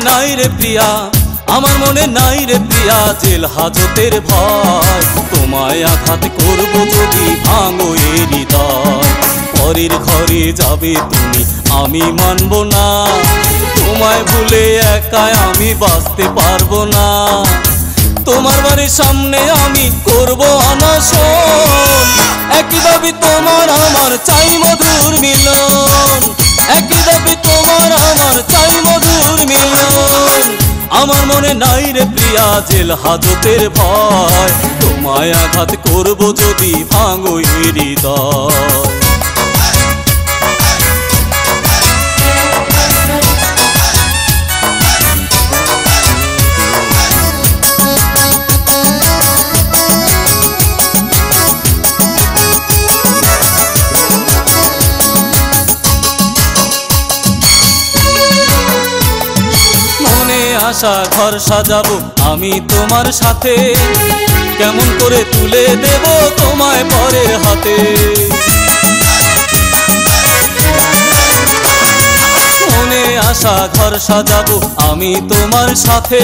নাই রে প্রিয়া, আমার মনে নাই রে প্রিয়া জেল হাজতের ভয়। তোমায় আঘাত করব যদি ভাঙো এ হৃদয়। পরের ঘরে যাবে তুমি, আমি মানব না। তোমায় ভুলে একাই আমি বাঁচতে পারবো না। তোমার বাড়ির সামনে আমি করব অনশন। একই দাবি তোমার আমার, চাই মধুর মিলন। একই দাবি তোমার আমার, চাই মধুর মিলন। আমার মনে নাই রে প্রিয়া জেল হাজতের ভয়। তোমায় আঘাত করব যদি ভাঙো এ হৃদয়। আশা ঘর সাজাবো আমি তোমার সাথে, কেমন করে তুলে দেব তোমায় পরের হাতে। মনে আশা ঘর সাজাবো আমি তোমার সাথে,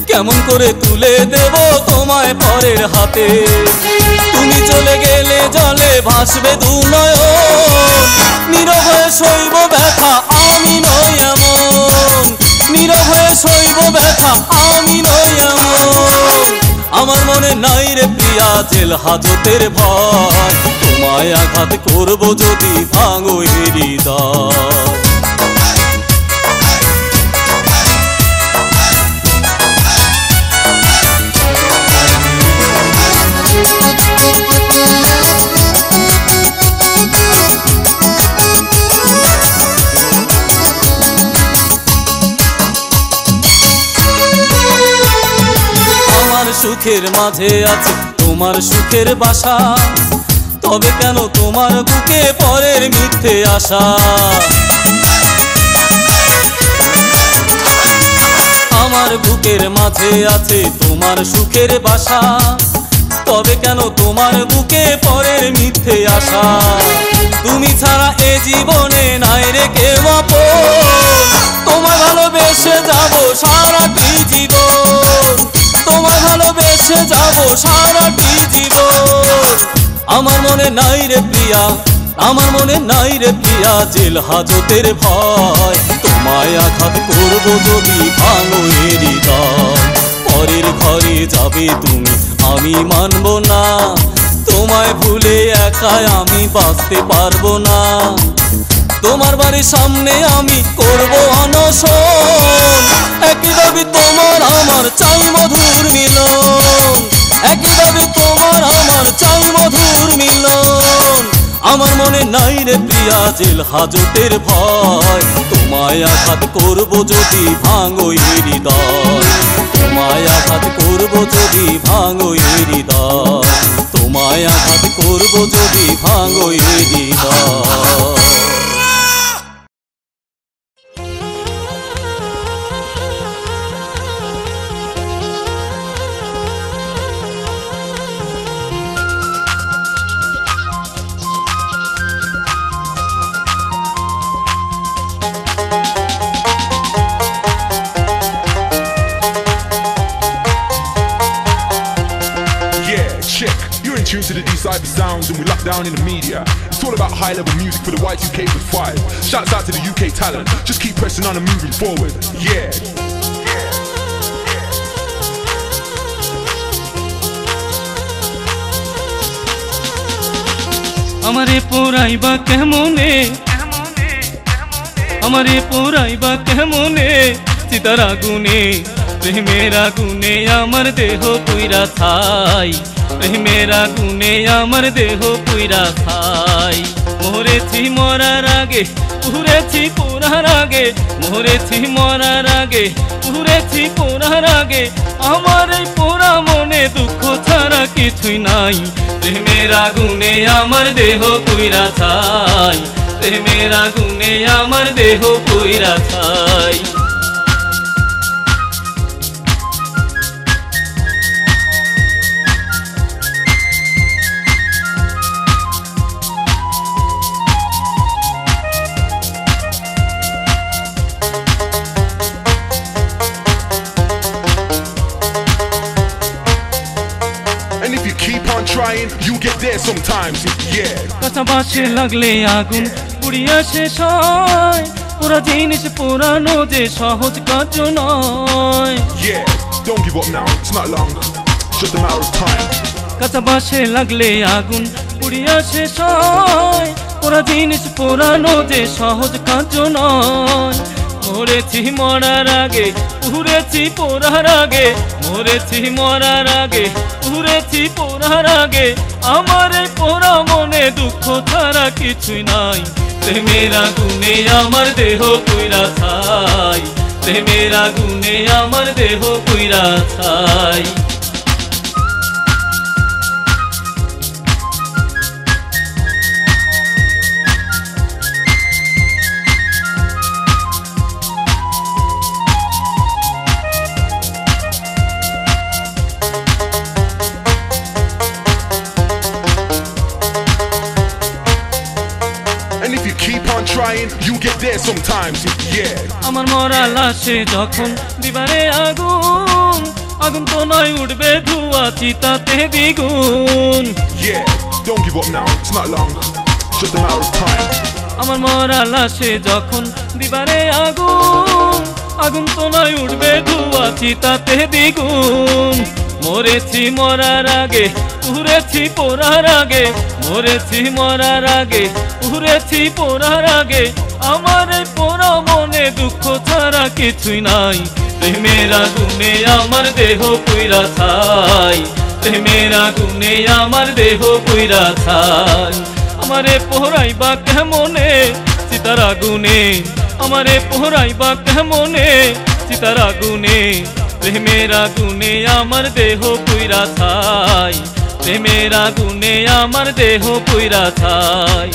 কেমন করে তুলে দেব তোমায় পরের হাতে। তুমি চলে গেলে জলে ভাসবে দু নয়ন, নীরব হয়ে সইব ব্যথা আমি নই এমন। নীরব হয়ে সইব ব্যথা আমি নই এমন। আমার মনে নাই রে প্রিয়া জেল হাজতের ভয়। তোমায় আঘাত করব যদি ভাঙো এ হৃদয়। সুখের মাঝে আছে তোমার সুখের বাসা, তবে কেন তোমার বুকে পরের মিথ্যে আশা। আমার বুকের মাঝে আছে তোমার সুখের বাসা, তবে কেন তোমার বুকে পরের মিথ্যে আশা। তুমি ছাড়া এ জীবনে নাই রে কেউ আপন, তোমায় ভালোবেসে যাব সারাটি জীবন। তোমায় ভালোবেসে যাব সারাটি জীবন। আমার মনে নাই রে প্রিয়া, আমার মনে নাই রে প্রিয়া জেল হাজতের ভয়। তোমায় আঘাত করব যদি ভাঙো এ হৃদয়। পরের ঘরে যাবে তুমি, আমি মানব না। তোমায় ভুলে একাই আমি বাঁচতে পারবো না। তোমার বাড়ির সামনে আমি করব অনশন। একই দাবি তোমার আমার, চাই মধুর মিলন। একই দাবি তোমার আমার, চাই মধুর মিলন। আমার মনে নাই রে প্রিয়া জেল হাজতের ভয়। তোমায় আঘাত করব যদি ভাঙো এ হৃদয়। তোমায় আঘাত করব যদি ভাঙো এ হৃদয়। তোমায় আঘাত করব যদি ভাঙো এ হৃদয়। Tune to the D-Cypher sounds and we lock down in the media. It's all about high-level music for the Y2K with 5. Shouts out to the UK talent. Just keep pressing on and moving forward. Yeah. আমারে পোরাইবা কেমনে, আমারে পোরাইবা কেমনে চিতার আগুনে। প্রেমের আগুনে আমার দেহ পুইরা ছাই, প্রেমের আগুনে আমার দেহ পুইরা ছাই। মরেছি মরার আগে, পুরেছি পোড়ার আগে। মরেছি মরার আগে, পুরেছি পোড়ার আগে। আমার এই পোড়া মনে দুঃখ ছাড়া কিছুই নাই। প্রেমের আগুনে আমার দেহ পুইরা ছাই, প্রেমের আগুনে আমার দেহ পুইরা ছাই। sometimes, yeah. কাঁচা বাঁশে লাগলে আগুন পুড়িয়া শেষ হয়, পুরা জিনিস পুরানো যে সহজ কাজ নয়। Yeah, don't give up now, it's not long, just a matter of time. কাঁচা বাঁশে লাগলে আগুন পুড়িয়া শেষ হয়, পুরা জিনিস পুরানো যে সহজ কাজ নয়। মরেছি মরার আগে, উড়েছি পোড়ার আগে, মরেছি মরার আগে, উড়েছি পোড়ার আগে, আমার এই পোড়া মনে দুঃখ ছাড়া কিছুই নাই। প্রেমের আগুনে আমার দেহ পুইরা ছাই, প্রেমের আগুনে আমার দেহ পুইরা ছাই। And if you keep on trying, you get there sometimes, yeah. আমার মরা লাশে যখন দিবারে আগুন, আগুন তো নয় উঠবে ধোঁয়া চিতাতে দ্বিগুণ। Yeah, don't give up now, it's not long, just a matter of time. আমার মরা লাশে যখন দিবারে আগুন, আগুন তো নয় উঠবে ধোঁয়া চিতাতে দ্বিগুণ। মরেছি মরার আগে, উড়েছি পোড়ার আগে, মরেছি মরার আগে, উড়েছি পোড়ার আগে, আমার এই পোড়া মনে দুঃখ ছাড়া কিছুই নাই। প্রেমের আগুনে আমার দেহ পুইরা ছাই, প্রেমের আগুনে আমার দেহ পুইরা ছাই। আমারে পোড়াইবা কেমনে চিতার আগুনে, আমারে পোড়াইবা কেমনে চিতার আগুনে, প্রেমের আগুনে আমার দেহ পুইরা ছাই, প্রেমের আগুনে আমার দেহ পুইরা ছাই।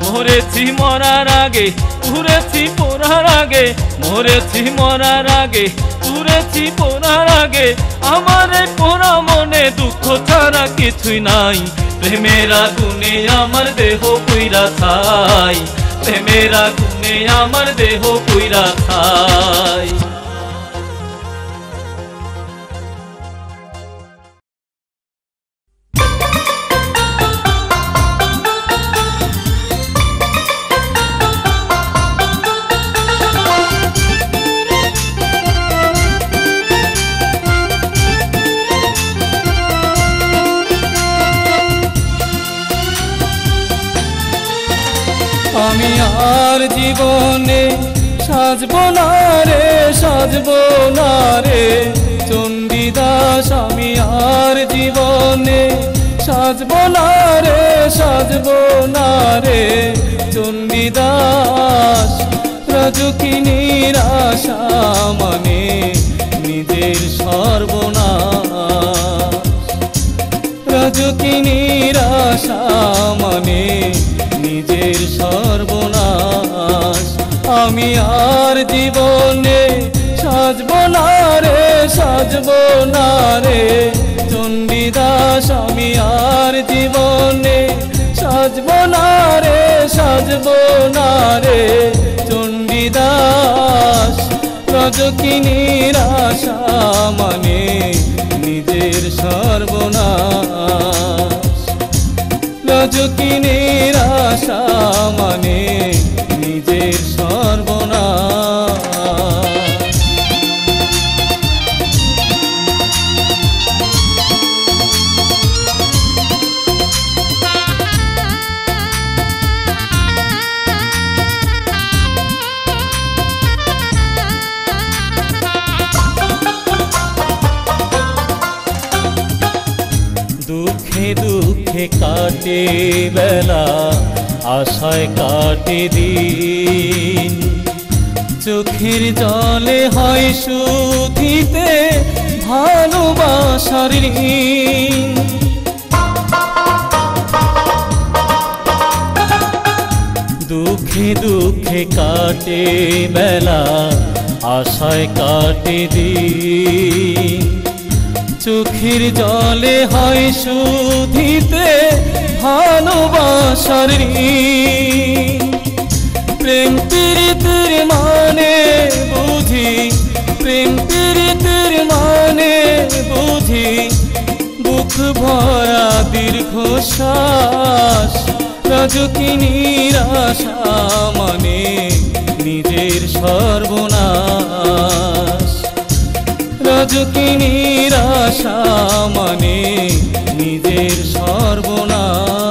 মরেছি মরার আগে, উড়েছি পোড়ার আগে, মরেছি মরার আগে, উড়েছি পোড়ার আগে, আমার এই পোড়া মনে দুঃখ ছাড়া কিছুই নাই। প্রেমের আগুনে আমার দেহ পুইরা ছাই, প্রেমের আগুনে আমার দেহ পুইরা ছাই। আমি আর জীবনে সাজবো না রে, সাজবো না রে চণ্ডীদাস, আমি আর জীবনে সাজবো না রে, সাজবো না রে চণ্ডীদাস। রাজকিনীর আশা মানে নিজের সর্বনাশ, রাজকিনীর আশা মানে নিজের সর্বনাশ। আমি আর জীবনে সাজবো না রে, সাজবো না রে চণ্ডীদাস, আমি আর জীবনে সাজবো না রে, সাজবো না রে চণ্ডীদাস। রাজকিনীর আশা মানে নিজের সর্বনাশ, রাজকিনীর আশা মানে নিজের সর্বনাশ। দুঃখে দুঃখে কাটে বেলা, আশায় কাটে দিন, চোখের জলে হয় শুধিতে ভালোবাসার ঋণ। দুঃখে দুঃখে কাটে বেলা, আশায় কাটে দিন, চোখের জলে হয় শুধিতে ভালোবাসার ঋণ। প্রেম প্রীতির মানে বুঝি, প্রেম প্রীতির মানে বুঝি, বুক ভরা দীর্ঘশ্বাস রাজকিনীর আশা মানে নিজের সর্বনাশ রাজকিনীর আশা মানে নিজের সর্বনাশ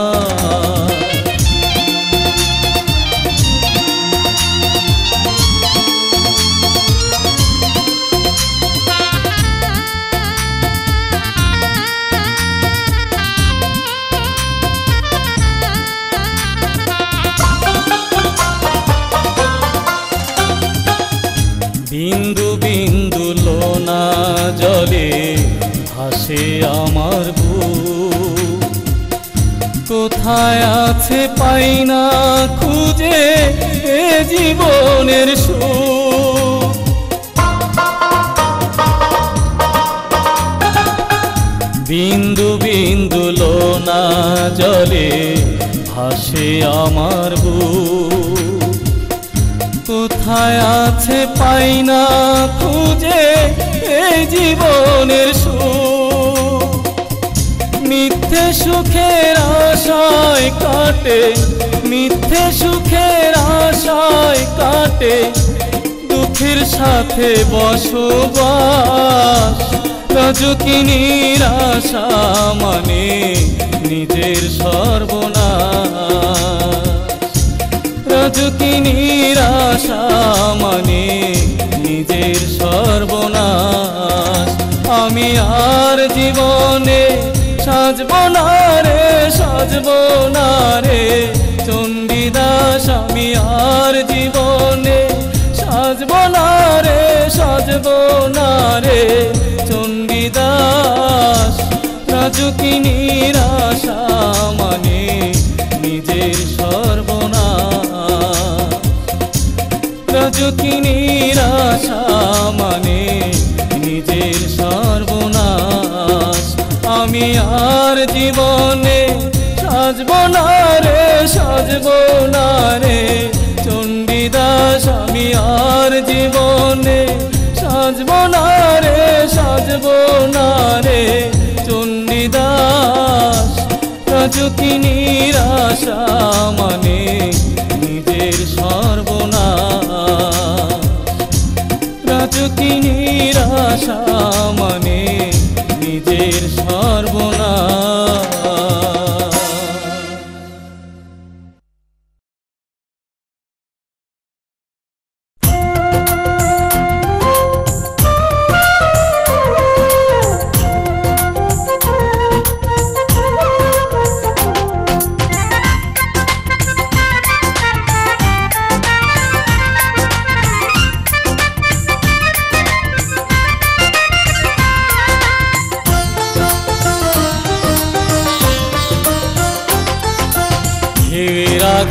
বিন্দু বিন্দু লোনা জলে ভাসে আমার বুক কোথায় আছে পাই না খুঁজে এ জীবনের সুখ বিন্দু বিন্দু লোনা জলে ভাসে আমার বুক কোথায় আছে পাই না খুঁজে এই জীবনের সুখ মিথ্যে সুখের আশায় কাটে মিথ্যে সুখের আশায় কাটে দুঃখের সাথে বসবাস রাজকিনীর আশা মানে নিজের সর্বনাশ রাজকিনীর আশা মানে নিজের সর্বনাশ আমি আর জীবনে সাজব না রে সাজব না রে চণ্ডীদাস আমি আর জীবনে সাজব না রে সাজব না রে চণ্ডীদাস রাজকিনীর আশা মানে নিজের সর্বনাশ রাজকিনীর আশা মানে নিজের সর্বনাশ আমি আর জীবনে সাজব না রে সাজব না রে চণ্ডীদাস আমি আর জীবনে সাজব না রে সাজব না রে চণ্ডীদাস রাজকিনীর আশা মানে নিজের সর্বনাশ রাজকিনীর আশা মানে নিজের সর্বনাশ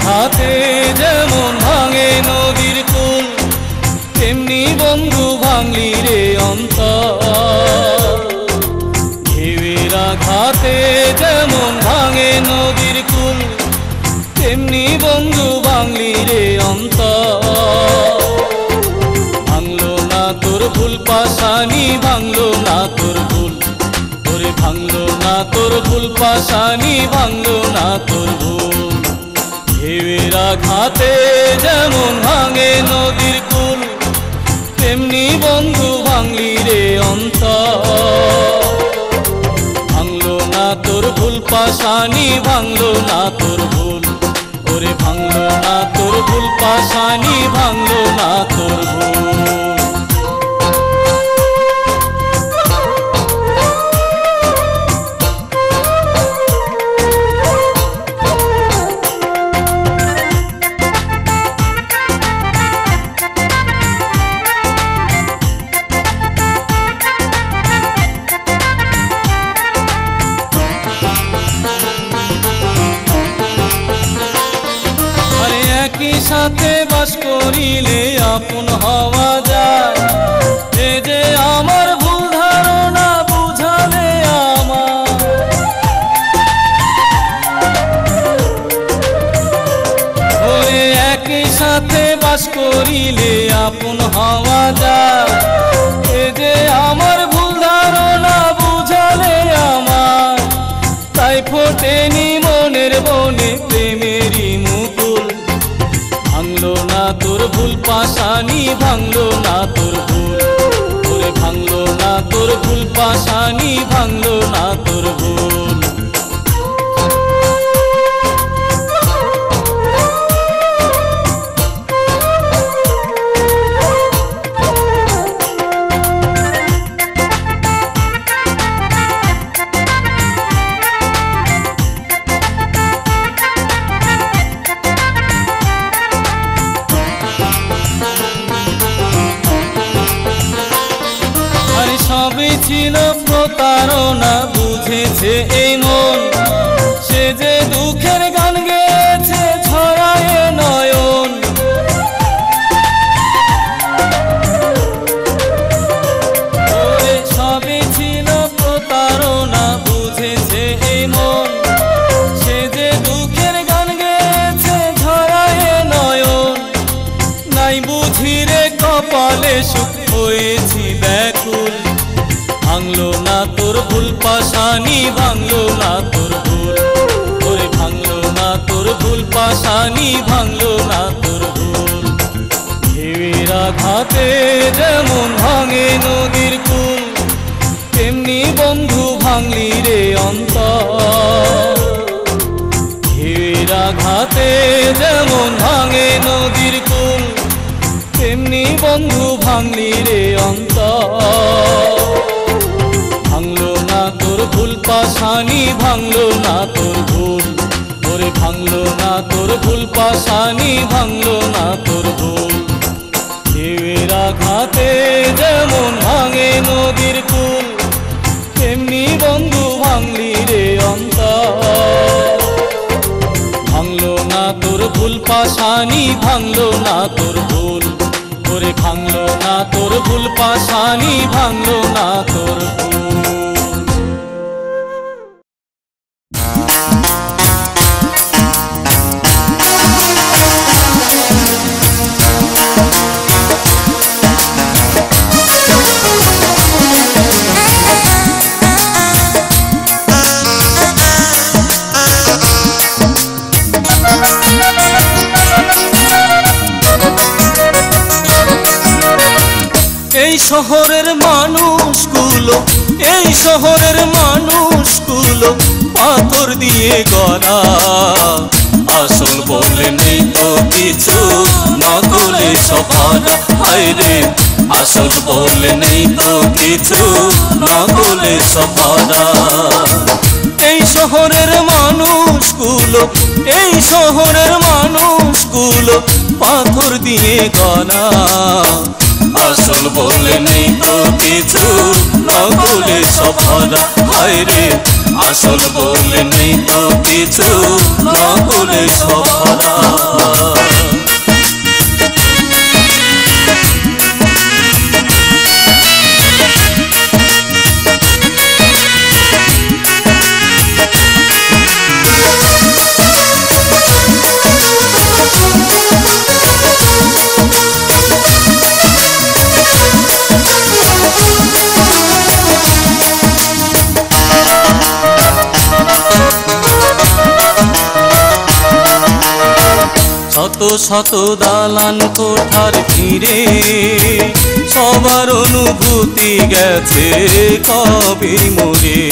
ঘাতে যেমন ভাঙে নদীর কুল তেমনি বন্ধু ভাঙলি রে অন্তর ঢেউয়ের আঘাতে যেমন ভাঙে নদীর কুল তেমনি বন্ধু ভাঙলি রে অন্তর ভাঙলো না তোর ভুল পাশানি ভাঙলো না তোর ভুল ওরে ভাঙলো না তোর ভুল পাশানি ভাঙলো না তোর ভুল ঢেউয়ের আঘাতে যেমন ভাঙে নদীর কুল তেমনি বন্ধু ভাঙলি রে অন্তর ভাঙলো না তোর ভুল পাশানি ভাঙলো না তোর ভুল ওরে ভাঙলো না তোর ভুল পাশানি ভাঙলো না তোর ভুল সাথে বাস করিলে আপন হওয়া যায় এ যে আমার ভুল ধারণা বুঝালে আমার ওরে একই সাথে বাস করিলে আপন হওয়া যায় এ যে আমার ভুল ধারণা বুঝালে আমার ফোটেনি মনের বনে প্রেমেরই মুকুল। ভাঙলো না তোর ভুল পাশানি, ভাঙলো না তোর ভুল, ওরে ভাঙলো না তোর ভুল পাশানি, ভাঙলো না তোর ভুল। সবই ছিল প্রতারণা, বুঝেছে এই মন, সে যে দুঃখের গান গেয়েছে ছড়ায় নয়ন। সবই ছিল প্রতারণা, বুঝেছে এই মন, সে যে দুঃখের গান গেয়েছে ছড়ায় নয়ন। নাই বুঝি রে কপালে সুখ, হয়েছি ব্যাকুল। ভাঙলো না তোর ভুল পাশানি, ভাঙলো না তোর ভুল, ওরে ভাঙলো না তোর ভুল পাশানি, ভাঙলো না তোর ভুল। ঢেউয়ের আঘাতে যেমন ভাঙে নদীর কুল, তেমনি বন্ধু ভাঙলি রে অন্তর। ঢেউয়ের আঘাতে যেমন ভাঙে নদীর কুল, তেমনি বন্ধু ভাঙলি রে অন্তর। ভাঙলো না তোর ভুল পাশানি, ভাঙলো না তোর ভুল, ওরে ভাঙলো না তোর ভুল পাশানি, ভাঙলো না তোর ভুল। ঢেউয়ের আঘাতে যেমন ভাঙে নদীর কুল, তেমনি বন্ধু ভাঙলি রে অন্তর। ভাঙলো না তোর ভুল পাশানি, ভাঙলো না তোর ভুল, ওরে ভাঙলো না তোর ভুল পাশানি, ভাঙলো না তোর ভুল। এই শহরের মানুষগুলো, এই শহরের মানুষগুলো পাথর দিয়ে গড়া, আসল বলে নেই তো কিছু, নকলে সবারা। হায়রে আসল বলে নেই তো কিছু, নকলে সবারা। এই শহরের মানুষগুলো, এই শহরের মানুষগুলো পাথর দিয়ে গড়া, আসল বলে নেই তো কিছু, নকলে সবারা। হায়রে আসল বলে নেই তো কিছু, নকলে সবারা। শত শত দালান কোঠার ঘিরে সবার অনুভূতি গেছে কবে মরে।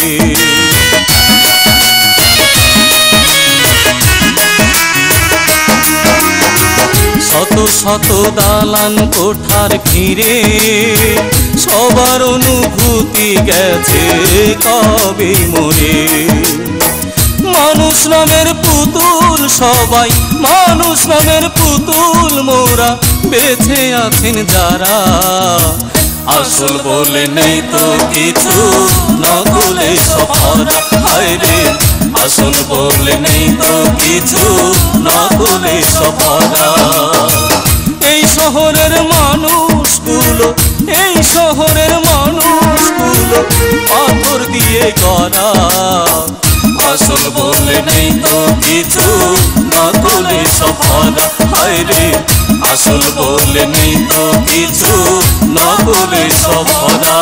শত শত দালান কোঠার ঘিরে সবার অনুভূতি গেছে কবে মরে। মানুষ নামের পুতুল সবাই, মানুষ নামের পুতুল মোরা, বেঁচে আছেন যারা, আসল বলে নেই তো কিছু, নকলে সবারা। হায়রে আসল বলে নেই তো কিছু, নকলে সবারা। এই শহরের মানুষগুলো, এই শহরের মানুষগুলো পাথর দিয়ে গড়া, আসল বলে নেই তো কিছু, নকলে সবারা। হায়রে আসল বলে নেই তো কিছু, নকলে সবারা।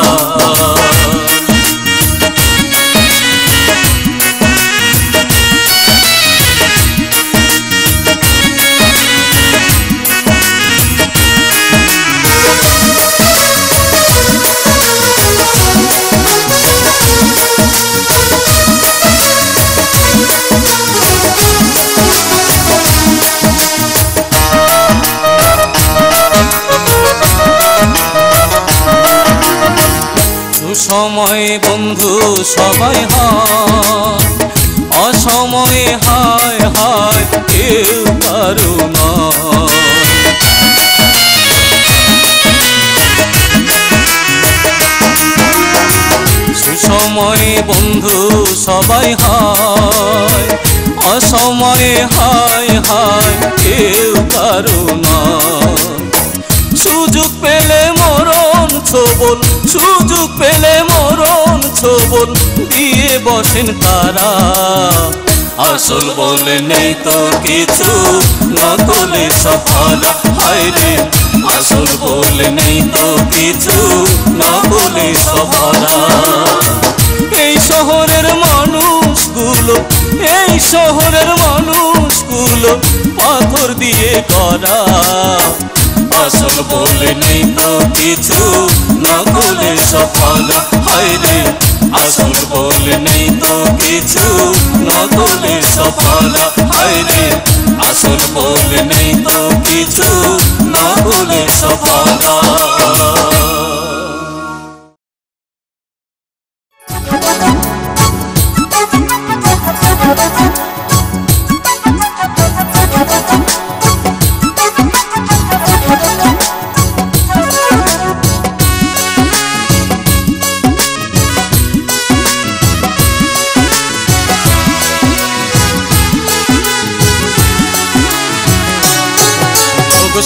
সুসময়ে বন্ধু সবাই হয়, অসময়ে হায় হায় কেউ কারো নয়। সুসময়ে বন্ধু সবাই হয়, অসময়ে হায় হায় কেউ কারো নয়। সুযোগ পেলে মরণ ছোবল, সুযোগ পেলে মরণ ছোবল দিয়ে বসেন তারা। আসল বলে নেই তো কিছু, নকলে সফলা হায় রে। আসল বলে নেই তো কিছু, নকলে সফলা। এই শহরের মানুষগুলো, এই শহরের মানুষগুলো পাথর দিয়ে গড়া। আসল বলে নেই তো কিছু, নকলে সফলা হায় রে। আসল বলে নেই তো কিছু, নকলে সফলা হায় রে। আসল বলে নেই তো কিছু, নকলে সফলা।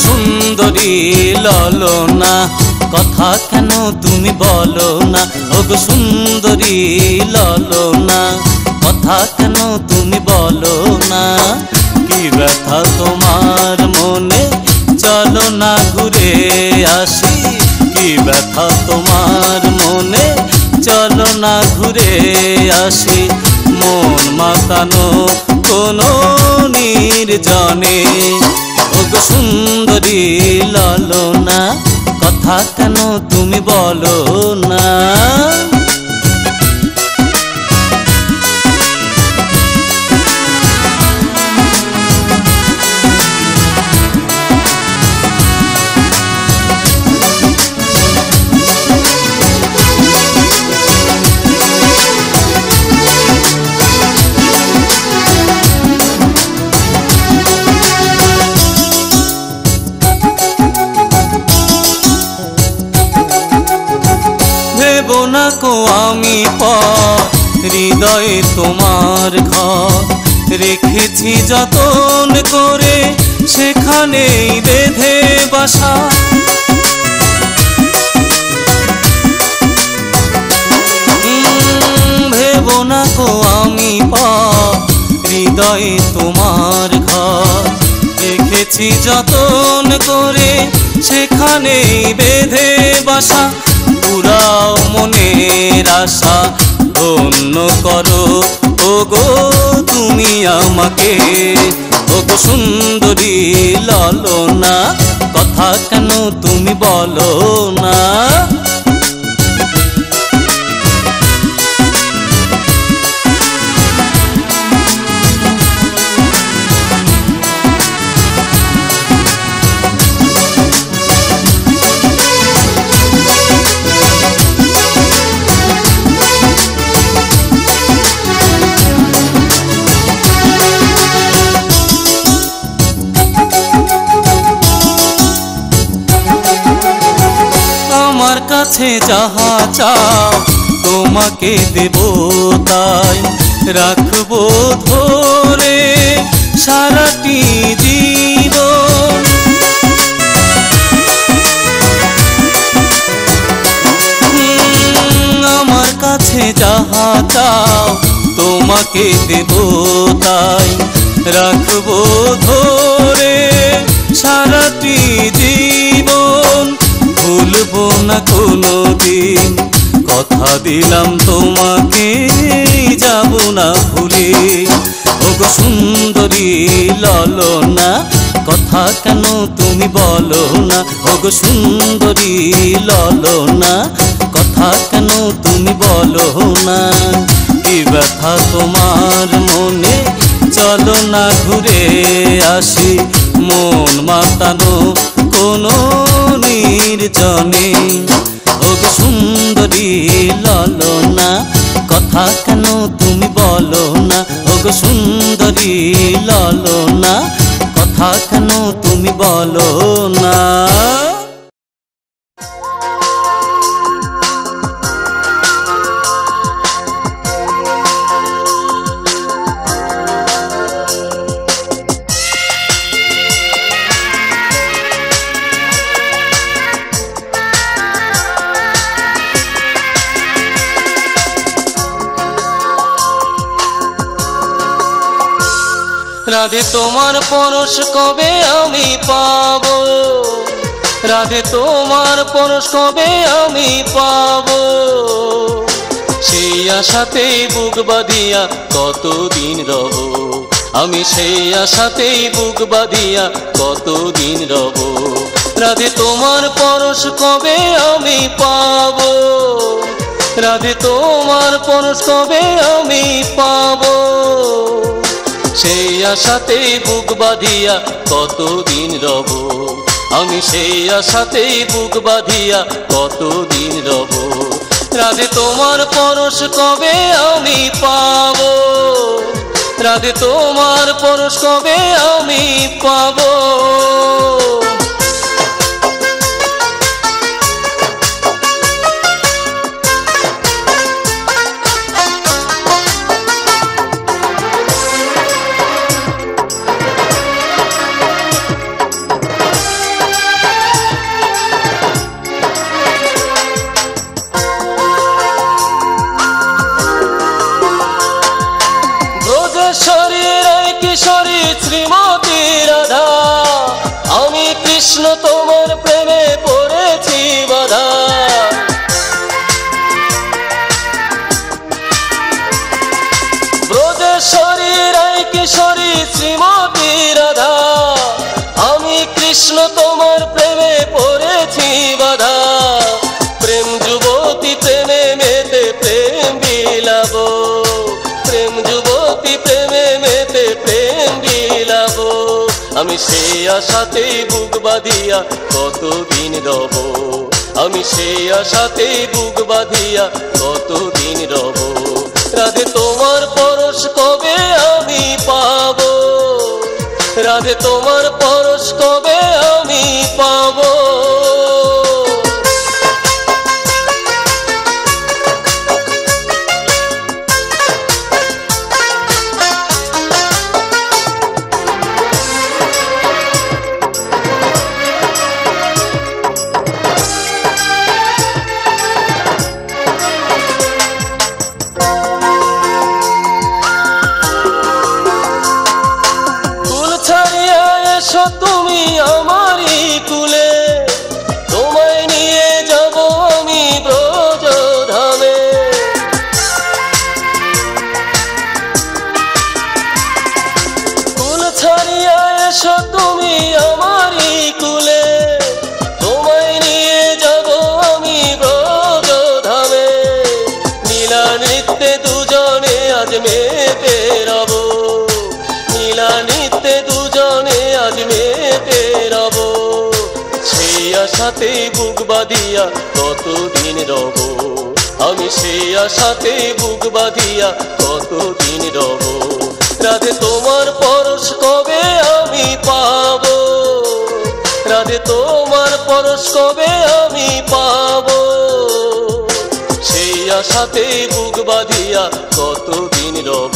সুন্দরী ললনা কথা কেন তুমি বলো না? ওগো সুন্দরী ললনা কথা কেন তুমি বলো না? কি ব্যথা তোমার মনে চলো না ঘুরে আসি। কি ব্যথা তোমার মনে চলো না ঘুরে আসি। মন মাতানো কোনো নির্জনে। ওগো সুন্দরী ললনা কথা কেন তুমি বলো না? না কো আমি হৃদয়ে তোমার ঘর রেখেছি যতন করে, সেখানেই বেঁধে বাসা। ভেবো না কো আমি হৃদয়ে তোমার ঘর রেখেছি যতন করে, সেখানেই বেঁধে বাসা। পুরাও মনের আশা ধন্য করো ওগো তুমি আমাকে। ওগো সুন্দরী ললনা কথা কেন তুমি বলো না? কাছে যাহা চাও তোমাকে দেব তাই, রাখবো ধরে সারাটি জীবন। আমার কাছে যাহা চাও তোমাকে দেব তাই, রাখবো ধরে সারাটি জীবন। ভুলবো না কোনো দিন কথা দিলাম তোমাকে, যাব না ভুলে। ওগো সুন্দরী ললনা কথা কেন তুমি বলো না? ওগো সুন্দরী ললনা কথা কেন তুমি বলো না? কি ব্যথা তোমার মনে চলো না ঘুরে আসি। মন মাতানো কোনো নির্জনে। ওগো সুন্দরী ললনা কথা কেন তুমি বলো না, ওগো সুন্দরী ললনা কথা কেন তুমি বলো না। রাধে তোমার পরশ কবে আমি পাবো, রাধে তোমার পরশ কবে আমি পাবো, সেই আশাতেই বুক বাঁধিয়া কতদিন রব, আমি সেই আশাতেই বুক বাঁধিয়া কতদিন রব। রাধে তোমার পরশ কবে আমি পাবো, রাধে তোমার পরশ কবে আমি পাবো, সেই আশাতেই বুক বাঁধিয়া কতদিন রব, আমি সেই আশাতেই বুক বাঁধিয়া কতদিন রব। রাধে তোমার পরশ কবে আমি পাবো, রাধে তোমার পরশ কবে আমি পাবো। কিশোরী শ্রীমতী রাধা, আমি কৃষ্ণ তোমার প্রেমে পড়েছি বাধা। ব্রজেশ্বরী রায় কিশোরী শ্রীমতী রাধা, আমি কৃষ্ণ তোমার প্রেমে পড়েছি বাধা। প্রেম যুবতী প্রেমে মেতে প্রেম বিলাবো, প্রেম যুবতী প্রেমে মেতে প্রেম বিলাবো, আমি সেই আশাতেই বুক বাঁধিয়া কতদিন রব, আমি সেই আশাতেই বুক বাঁধিয়া কতদিন রব। রাধে তোমার পরশ কবে আমি পাবো, রাধে তোমার পরশ কবে আমি পাবো। তুমি আমারই কুলে, তোমায় নিয়ে যাব আমি ব্রজধামে। কুল ছাড়িয়া এসো তুমি আমারই কুলে, তোমায় নিয়ে যাব আমি ব্রজধামে। নীলা নৃত্যে দুজনে আজ মেতে রব, নীলা নৃত্যে দুজনে আজ মেতে রব, সেই আশাতেই বুক বাঁধিয়া কতদিন রব, আমি সেই আশাতেই বুক বাঁধিয়া কতদিন রব। রাধে তোমার পরশ কবে আমি পাবো, রাধে তোমার পরশ কবে আমি পাবো, সেই আশাতেই বুক বাঁধিয়া কতদিন রব,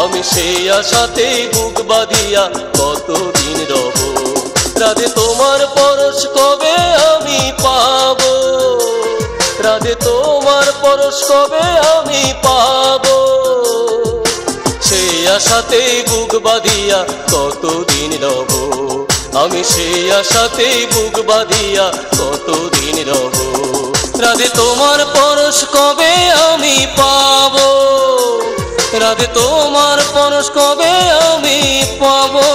আমি সেই আশাতেই বুক বাঁধিয়া কতদিন রব। রাধে তোমার পরশ কবে আমি পাবো, রাধে তোমার পরশ কবে আমি পাবো, সেই আশাতেই বুক বাঁধিয়া কতদিন রব, আমি সেই আশাতেই বুক বাঁধিয়া কতদিন রব। রাধে তোমার পরশ কবে আমি পাবো, রাধে তোমার পরশ কবে আমি পাবো।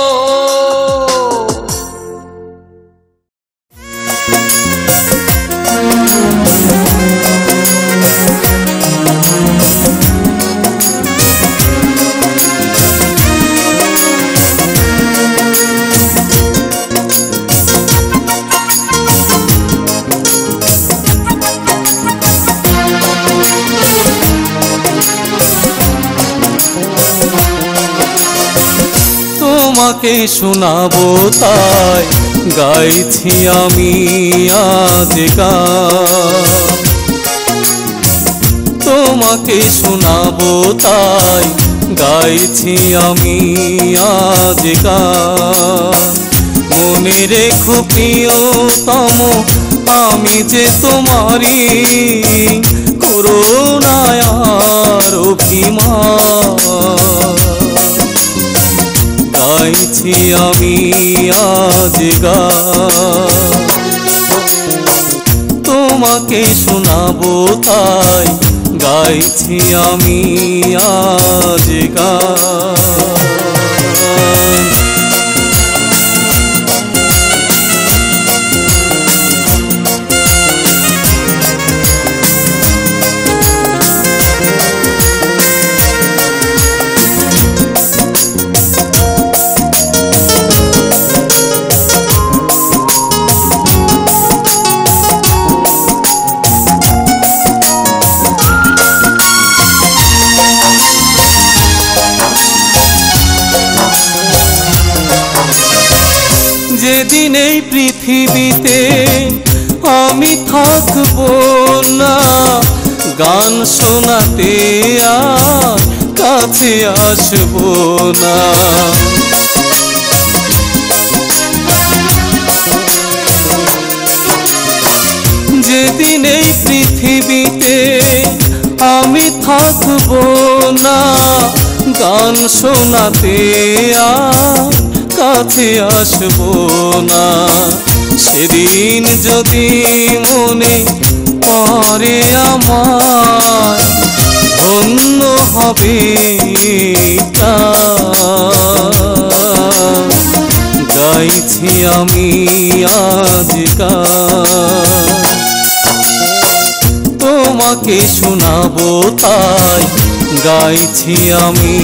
তোমাকে শোনাবো তাই গাইছি আমি আজ গান। তোমাকে শোনাবো তাই গাইছি আমি আজ গান। মনে রেখো প্রিয়তম আমি যে তোমারই, করুণা আর অভিমান। গাইছি আমি আজ গান। তোমাকে শোনাবো তাই গাইছি আমি আজ গান। যেদিন এই পৃথিবীতে আমি থাকবো না, গান শোনাতে আর কাছে আসবো না। যেদিন এই পৃথিবীতে আমি থাকবো না, গান শোনাতে আর কাছে আসবো না। সেদিন যদি মনে পড়ে আমার, ধন্য হবে প্রাণ। গাইছি আমি আজ গান। তোমাকে শোনাবো তাই গাইছি আমি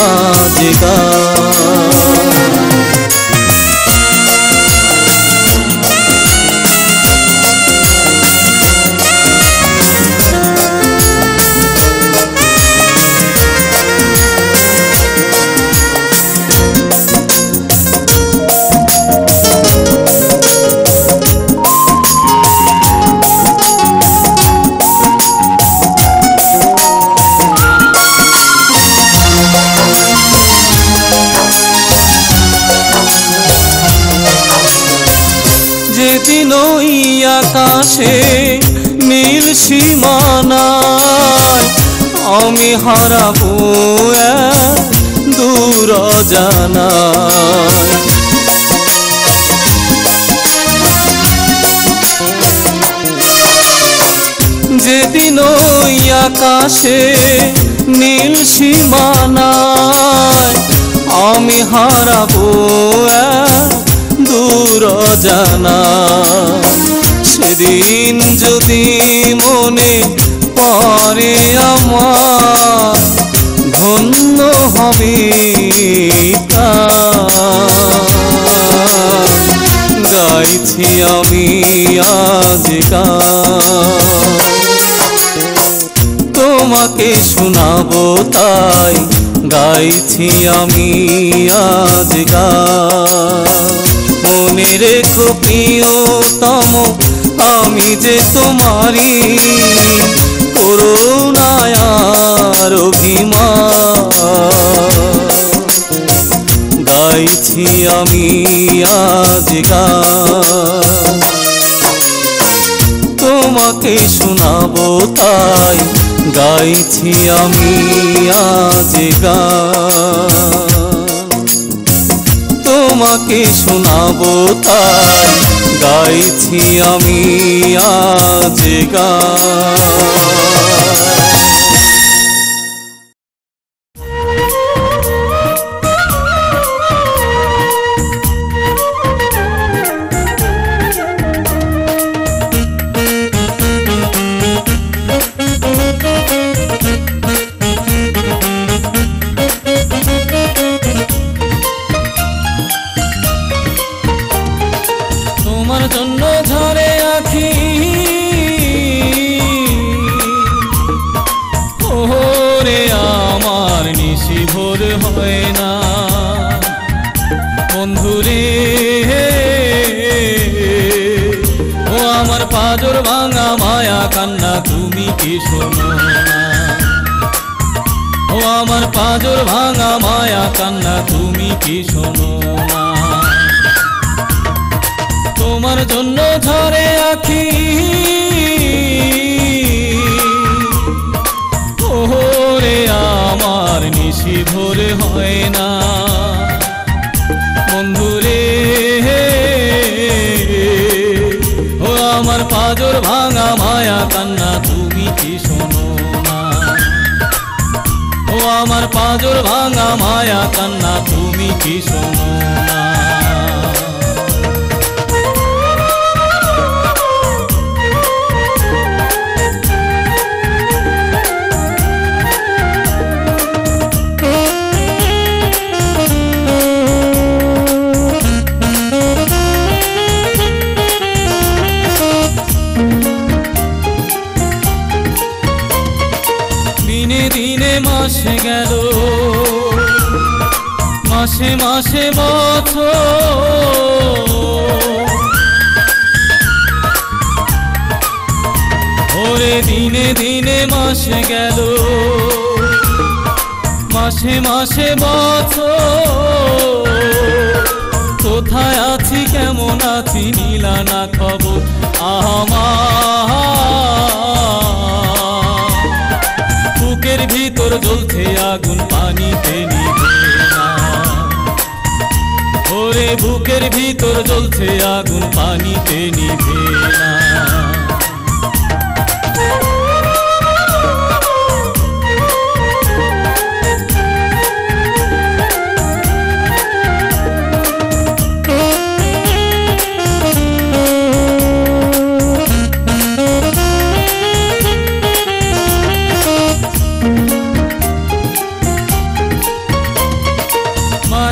আজ গান। যেদিন ওই আকাশে নীল সীমানায় আমি হারাবো এক দূর অজানায়। যেদিন ওই আকাশে নীল সীমানায় আমি হারাবো এক দূর অজানায়। সেদিন যদি মনে পড়ে আমার, ধন্য হবে প্রাণ। গাইছি আমি আজ গান। তোমাকে শোনাবো তাই গাইছি আমি আজ গান। মনে রেখো প্রিয়তম আমি যে তোমারই, করুণা আর অভিমান। গাইছি আমি আজ গান। তোমাকে শোনাবো তাই গাইছি আমি আজ গান। তোমাকে শোনাবো তাই গাইছি আমি আজ গান। তোমার জন্য ঝরে আছি, বন্ধুরে ও আমার পাজর ভাঙা মায়া কান্না তুমি কি শোনো না ও আমার পাজর ভাঙা মায়া কান্না তুমি কি শোনো না তোমার জন্য ঝরে আখি ওরে আমার নিশি ভোরে হয় না বন্ধুরে ও আমার পাজর ভাঙা মায়া কান্না তুমি কি শোনো না ও আমার পাজর ভাঙা মায়া কান্না তুমি কি শোনো না মাসে গেল মাসে মাসে বছর ওরে দিনে দিনে মাসে গেল মাসে মাসে বছর কোথায় আছি কেমন আছি নীলা না খবর বুকের ভিতর জ্বলছে আগুন পানিতে নিভে না ওরে বুকের ভিতর জ্বলছে আগুন পানিতে নিভে না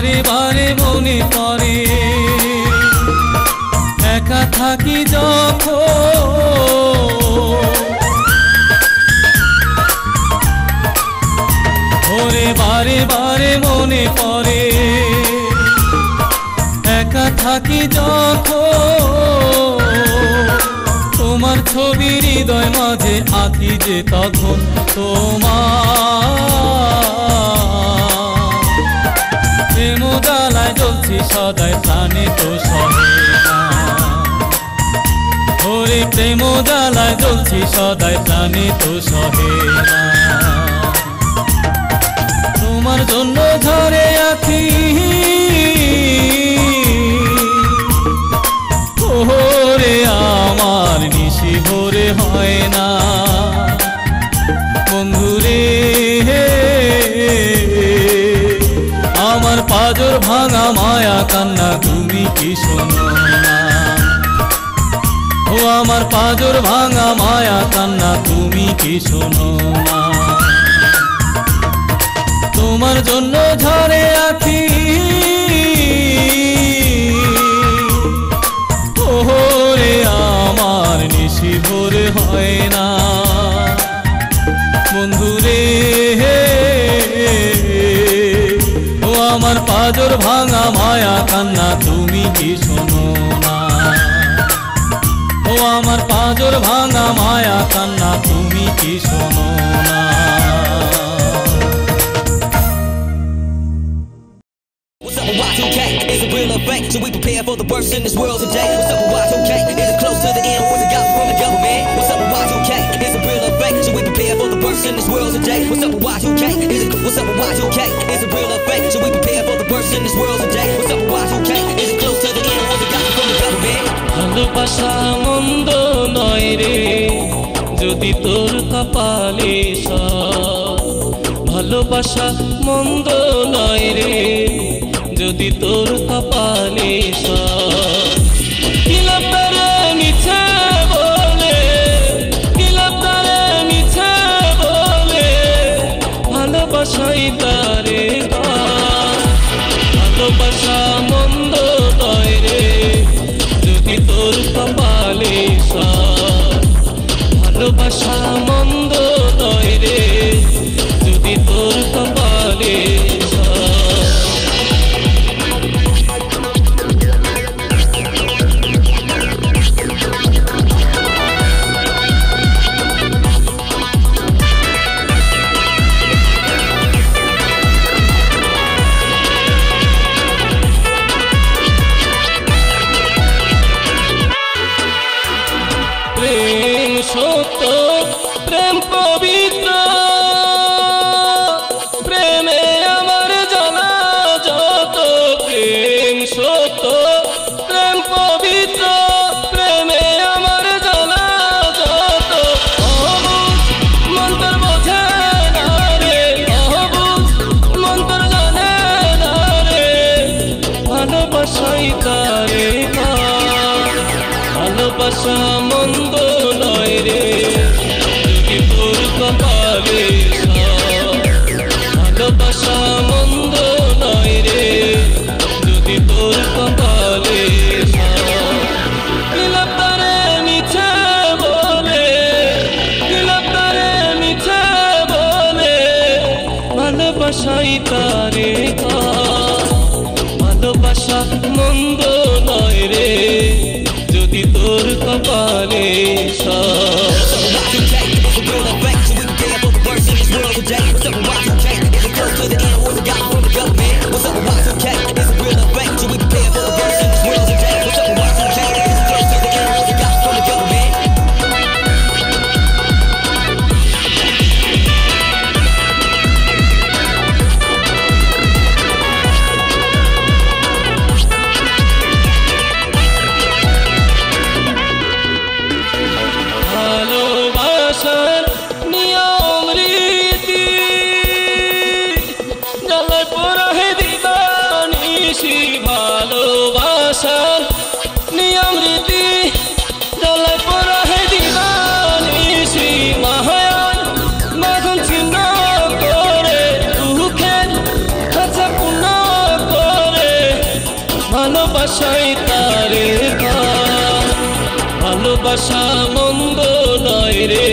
বারে বারে মনে পড়ে একা থাকি যখন ওরে বারে বারে মনে পড়ে একা থাকি যখন তোমার ছবি হৃদয় মাঝে আঁকি যে তখন প্রেম জ্বালায় জ্বলছি সদাই প্রাণে তো সহে না ওরে প্রেম জ্বালায় জ্বলছি সদাই প্রাণে তো সহে না তোমার জন্য ঝরে আখি ওরে আমার নিশি ভোরে হয় না বন্ধুরে আমার পাজর ভাঙা মায়া কান্না তুমি কি শোনো না ও আমার পাজর ভাঙা মায়া কান্না তুমি কি শোনো না তোমার জন্য ঝরে আখি ওরে আমার নিশি ভোরে হয় না বন্ধুরে ও আমার পাজর ভাঙা মায়া কান্না তুমি কি শোনো না ও আমার পাজর ভাঙা মায়া কান্না তুমি কি শোনো না Y2K is a real effect, so we prepare for the worst in this world today. What's up with Y2K? Is it close to the end? What's it got from the government? What's up with Y2K? Is a real effect, so we prepare for the worst in this world today. What's up with Y2K? What's up with Y2K? Is a real effect, so we prepare for the worst in this world today. What's up with Y2K? Is it close to the end? What's it got from the government? ভালোবাসা মন্দ নয় রে যদি তোর কপালে ভালোবাসা মন্দ নয় রে যদি তোর কপালে কিলাপরে মিছে বলে কিলাপরে মিছে বলে ভালোবাসাই তারে ভালোবাসা মন্দ নয় রে যদি তোর কপালে ভালোবাসা মন্দ নয় রে যদি তোর কপালে ভালোবাসাই তারে কয়, ভালোবাসা মন্দ নয় রে যদি তোর কপালে ভালোবাসা মন্দ নয় রে যদি তোর কপালে দিলাপারে মিছে বলে দিলাপারে মিছে বলে ভালোবাসাই তারে কয়, ভালোবাসা মন্দ নয় রে যদি তোর কপালে ভালোবাসার নিয়ম রীতি জ্বালায় পোড়াহে দিবানিশি, ভালোবাসার নিয়ম রীতি জ্বালায় পোড়াহে দিবানিশি, মায়ার বাঁধন ছিন্ন করে দুঃখের খাঁচা পূর্ণ করে ভালোবাসাই তারে কয়, ভালোবাসা মন্দ নয় রে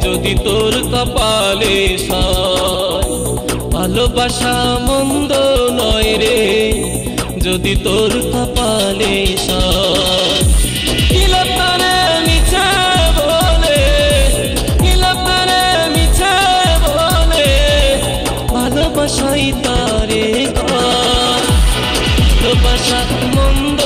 যদি তোর কপালে সয়, ভালোবাসা মন্দ নয় রে যদি তোর কপালে সয়। দিলাপারে মিছে বলে দিলাপারে মিছে বলে ভালোবাসাই তারে কয়, ভালোবাসা মন্দ